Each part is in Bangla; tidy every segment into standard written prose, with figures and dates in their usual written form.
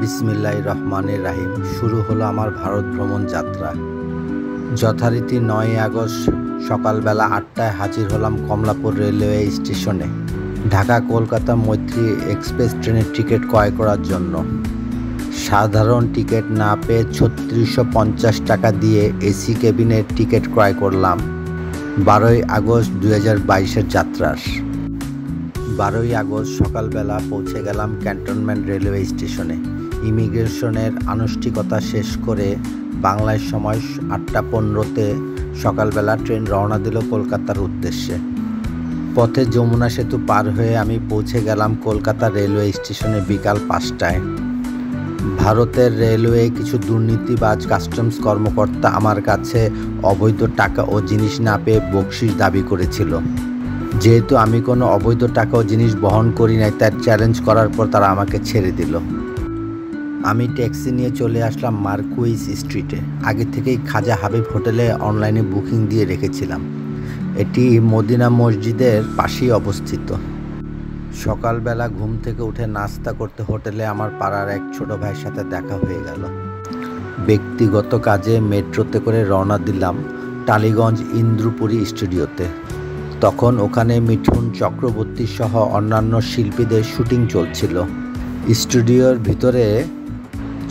বিসমিল্লাহির রহমানির রহিম। শুরু হলো আমার ভারত ভ্রমণ যাত্রা। যথারীতি 9 আগস্ট সকালবেলা 8টায় হাজির হলাম কমলাপুর রেলওয়ে স্টেশনে ঢাকা কলকাতা মৈত্রী এক্সপ্রেস ট্রেনের টিকিট ক্রয় করার জন্য। সাধারণ টিকিট না পেয়ে ৩৬৫০ টাকা দিয়ে এসি কেবিনের টিকিট ক্রয় করলাম 12 আগস্ট 2022-এর যাত্রার। 12 আগস্ট সকালবেলা পৌঁছে গেলাম ক্যান্টনমেন্ট রেলওয়ে স্টেশনে। ইমিগ্রেশনের আনুষ্ঠানিকতা শেষ করে বাংলার সময় 8টা 15-তে সকালবেলা ট্রেন রওনা দিল কলকাতার উদ্দেশ্যে। পথে যমুনা সেতু পার হয়ে আমি পৌঁছে গেলাম কলকাতা রেলওয়ে স্টেশনে বিকাল 5টায়। ভারতের রেলওয়ে কিছু দুর্নীতিবাজ কাস্টমস কর্মকর্তা আমার কাছে অবৈধ টাকা ও জিনিস না পেয়ে বকশিশ দাবি করেছিল। যেহেতু আমি কোনো অবৈধ টাকা ও জিনিস বহন করি নাই, তার চ্যালেঞ্জ করার পর তারা আমাকে ছেড়ে দিল। আমি ট্যাক্সি নিয়ে চলে আসলাম মার্কুইস স্ট্রিটে। আগে থেকেই খাজা হাবিব হোটেলে অনলাইনে বুকিং দিয়ে রেখেছিলাম। এটি মদিনা মসজিদের পাশেই অবস্থিত। সকালবেলা ঘুম থেকে উঠে নাস্তা করতে হোটেলে আমার পাড়ার এক ছোট ভাইয়ের সাথে দেখা হয়ে গেল। ব্যক্তিগত কাজে মেট্রোতে করে রওনা দিলাম টালিগঞ্জ ইন্দ্রপুরী স্টুডিওতে। তখন ওখানে মিঠুন চক্রবর্তী সহ অন্যান্য শিল্পীদের শুটিং চলছিল। স্টুডিওর ভিতরে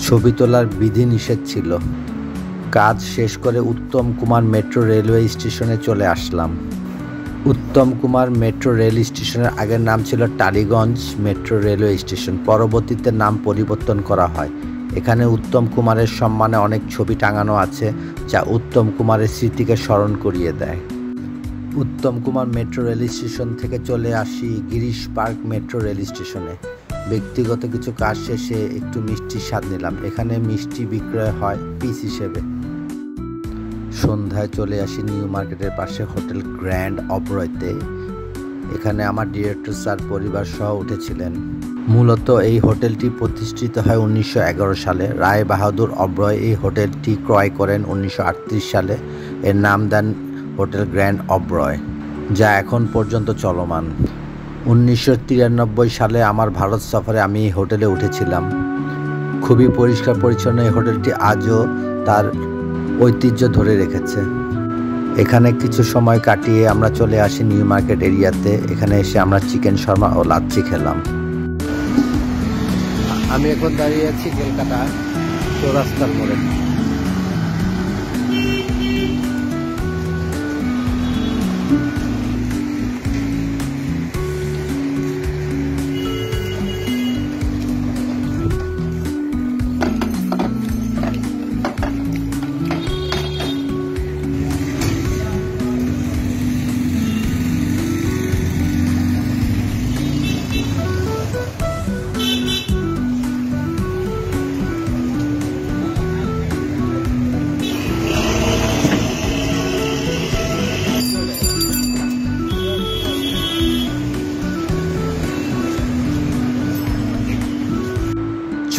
ছবি তোলার বিধিনিষেধ ছিল। কাজ শেষ করে উত্তম কুমার মেট্রো রেলওয়ে স্টেশনে চলে আসলাম। উত্তম কুমার মেট্রো রেল স্টেশনের আগের নাম ছিল টালিগঞ্জ মেট্রো রেলওয়ে স্টেশন। পরবর্তীতে নাম পরিবর্তন করা হয়। এখানে উত্তম কুমারের সম্মানে অনেক ছবি টাঙানো আছে, যা উত্তম কুমারের স্মৃতিকে স্মরণ করিয়ে দেয়। Uttam Kumar metro rail station থেকে চলে আসি গিরিশ পার্ক মেট্রো রেল স্টেশনে। ব্যক্তিগত কিছু কাজ শেষে একটু মিষ্টির স্বাদ নিলাম। এখানে মিষ্টি বিক্রয় হয় পিস হিসেবে। সন্ধ্যায় চলে আসি নিউ মার্কেটের পাশে হোটেল গ্র্যান্ড অবরয়তে। এখানে আমার ডিরেক্টর স্যার পরিবার সহ উঠেছিলেন। মূলত এই হোটেলটি প্রতিষ্ঠিত হয় 1911 সালে। রায় বাহাদুর অবরয় এই হোটেলটি ক্রয় করেন 1938 সালে। এর নাম দেন হোটেল গ্র্যান্ড অবরয়, যা এখন পর্যন্ত চলমান। 1993 সালে আমার ভারত সফরে আমি এই হোটেলে উঠেছিলাম। খুবই পরিষ্কার পরিচ্ছন্ন এই হোটেলটি আজও তার ঐতিহ্য ধরে রেখেছে। এখানে কিছু সময় কাটিয়ে আমরা চলে আসি নিউ মার্কেট এরিয়াতে। এখানে এসে আমরা চিকেন শর্মা ও লাচ্ছি খেলাম। আমি এখন দাঁড়িয়ে আছি কলকাতা চৌরাস্তার মোড়ে।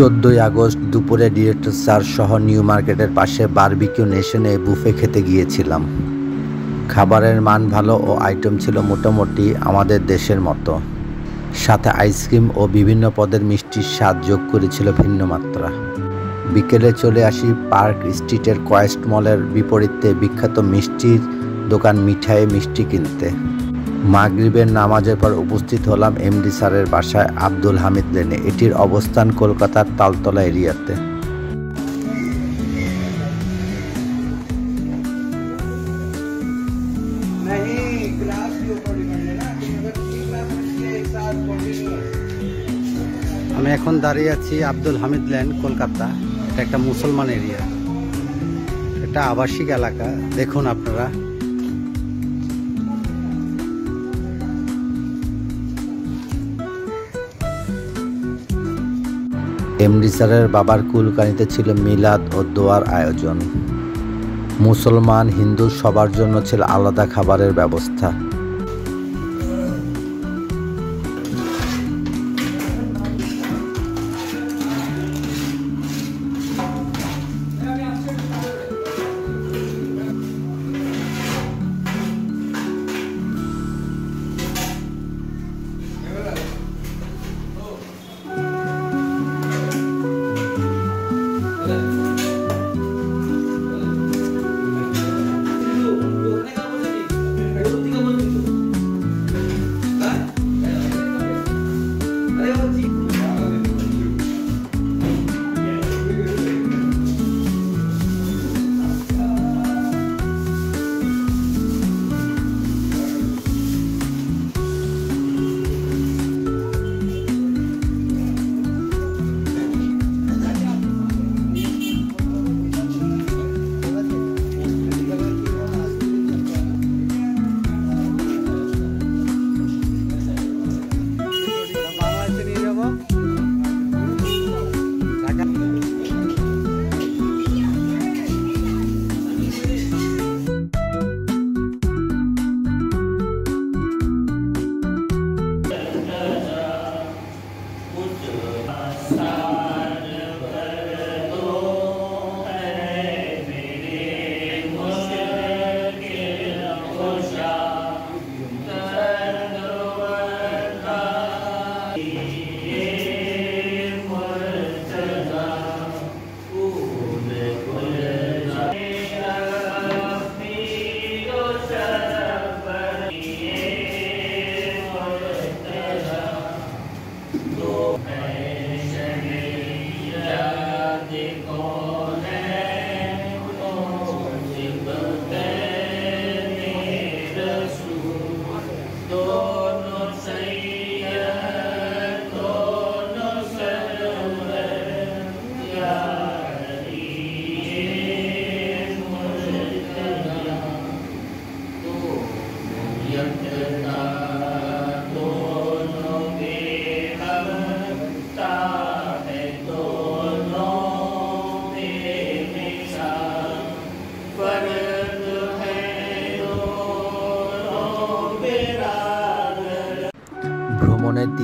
চোদ্দই আগস্ট দুপুরে ডিরেক্টর স্যার সহ নিউ মার্কেটের পাশে বারবিকিউ নেশনে বুফে খেতে গিয়েছিলাম। খাবারের মান ভালো ও আইটেম ছিল মোটামুটি আমাদের দেশের মতো। সাথে আইসক্রিম ও বিভিন্ন পদের মিষ্টির স্বাদ যোগ করেছিল ভিন্ন মাত্রা। বিকেলে চলে আসি পার্ক স্ট্রিটের কোয়েস্ট মলের বিপরীতে বিখ্যাত মিষ্টির দোকান মিঠাই মিষ্টি কিনতে। মাগরিবের নামাজের পর উপস্থিত হলাম এমডি স্যারের বাসায় আব্দুল হামিদ লেনে। এটির অবস্থান কলকাতার তালতলা এরিয়াতে। আমি এখন দাঁড়িয়ে আছি আব্দুল হামিদ লেন, কলকাতা। এটা একটা মুসলমান এরিয়া, এটা আবাসিক এলাকা। দেখুন আপনারা, এমডি স্যারের বাবার কুলকানিতে ছিল মিলাদ ও দোয়ার আয়োজন। মুসলমান হিন্দু সবার জন্য ছিল আলাদা খাবারের ব্যবস্থা।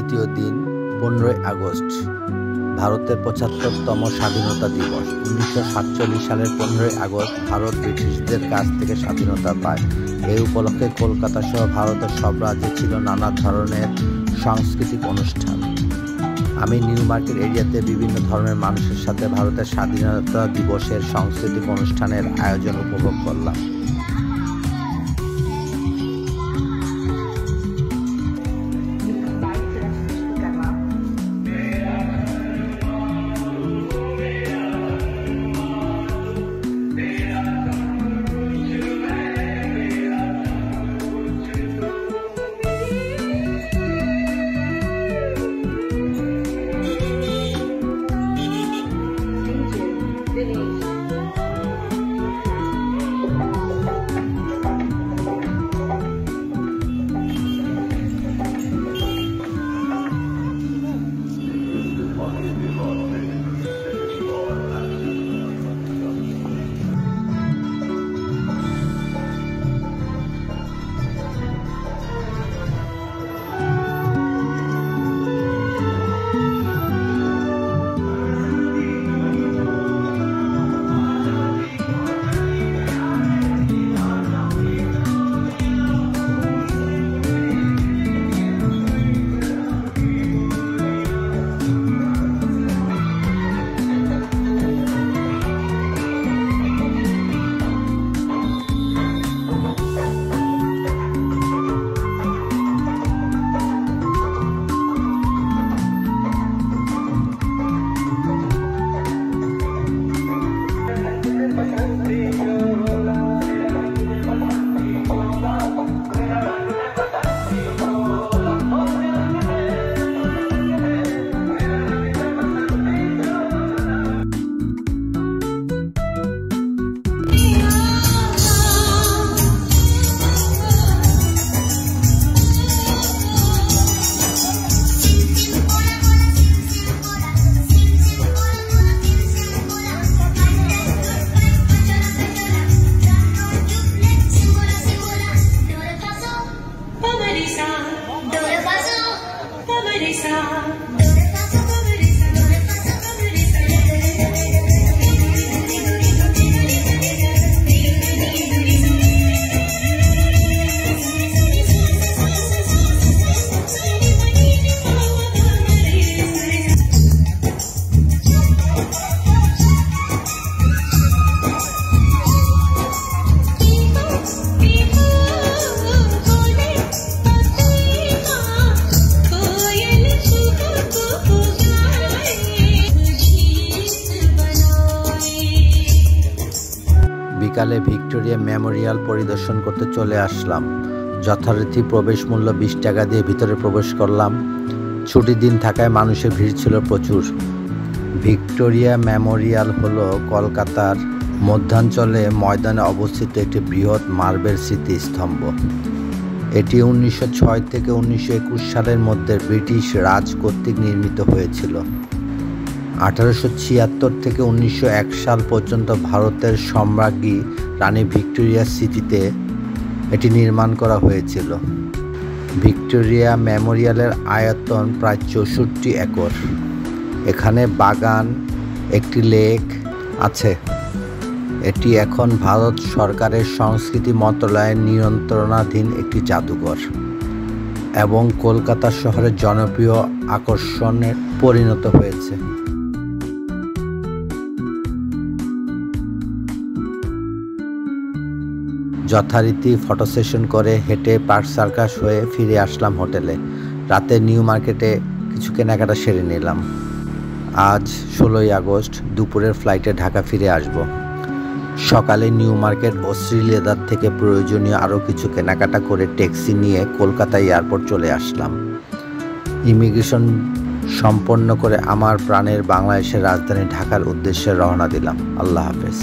দ্বিতীয় দিন 15ই আগস্ট, ভারতের 75তম স্বাধীনতা দিবস। 1947 সালের 15ই আগস্ট ভারত ব্রিটিশদের কাছ থেকে স্বাধীনতা পায়। এই উপলক্ষে কলকাতা সহ ভারতের সব রাজ্যে ছিল নানা ধরনের সাংস্কৃতিক অনুষ্ঠান। আমি নিউ মার্কেট এরিয়াতে বিভিন্ন ধর্মের মানুষের সাথে ভারতের স্বাধীনতা দিবসের সাংস্কৃতিক অনুষ্ঠানের আয়োজন উপভোগ করলাম। বিকালে ভিক্টোরিয়া মেমোরিয়াল পরিদর্শন করতে চলে আসলাম। যথারীতি প্রবেশ মূল্য 20 টাকা দিয়ে ভিতরে প্রবেশ করলাম। ছুটির দিন থাকায় মানুষের ভিড় ছিল প্রচুর। ভিক্টোরিয়া মেমোরিয়াল হলো কলকাতার মধ্যাঞ্চলে ময়দানে অবস্থিত একটি বৃহৎ মার্বেল স্মৃতিস্তম্ভ। এটি 1906 থেকে 1921 সালের মধ্যে ব্রিটিশ রাজ কর্তৃক নির্মিত হয়েছিল। 1876 থেকে 1901 সাল পর্যন্ত ভারতের সম্রাজ্ঞী রানী ভিক্টোরিয়ার স্মৃতিতে এটি নির্মাণ করা হয়েছিল। ভিক্টোরিয়া মেমোরিয়ালের আয়তন প্রায় 64 একর। এখানে বাগান, একটি লেক আছে। এটি এখন ভারত সরকারের সংস্কৃতি মন্ত্রণালয়ের নিয়ন্ত্রণাধীন একটি জাদুঘর এবং কলকাতা শহরের জনপ্রিয় আকর্ষণে পরিণত হয়েছে। যথারীতি ফটো সেশন করে হেঁটে পার্ক সার্কাস হয়ে ফিরে আসলাম হোটেলে। রাতে নিউ মার্কেটে কিছু কেনাকাটা সেরে নিলাম। আজ 16ই আগস্ট দুপুরের ফ্লাইটে ঢাকা ফিরে আসব। সকালে নিউ মার্কেট ও শ্রীলেদার থেকে প্রয়োজনীয় আরও কিছু কেনাকাটা করে ট্যাক্সি নিয়ে কলকাতা এয়ারপোর্ট চলে আসলাম। ইমিগ্রেশন সম্পন্ন করে আমার প্রাণের বাংলাদেশের রাজধানী ঢাকার উদ্দেশ্যে রওনা দিলাম। আল্লাহ হাফেজ।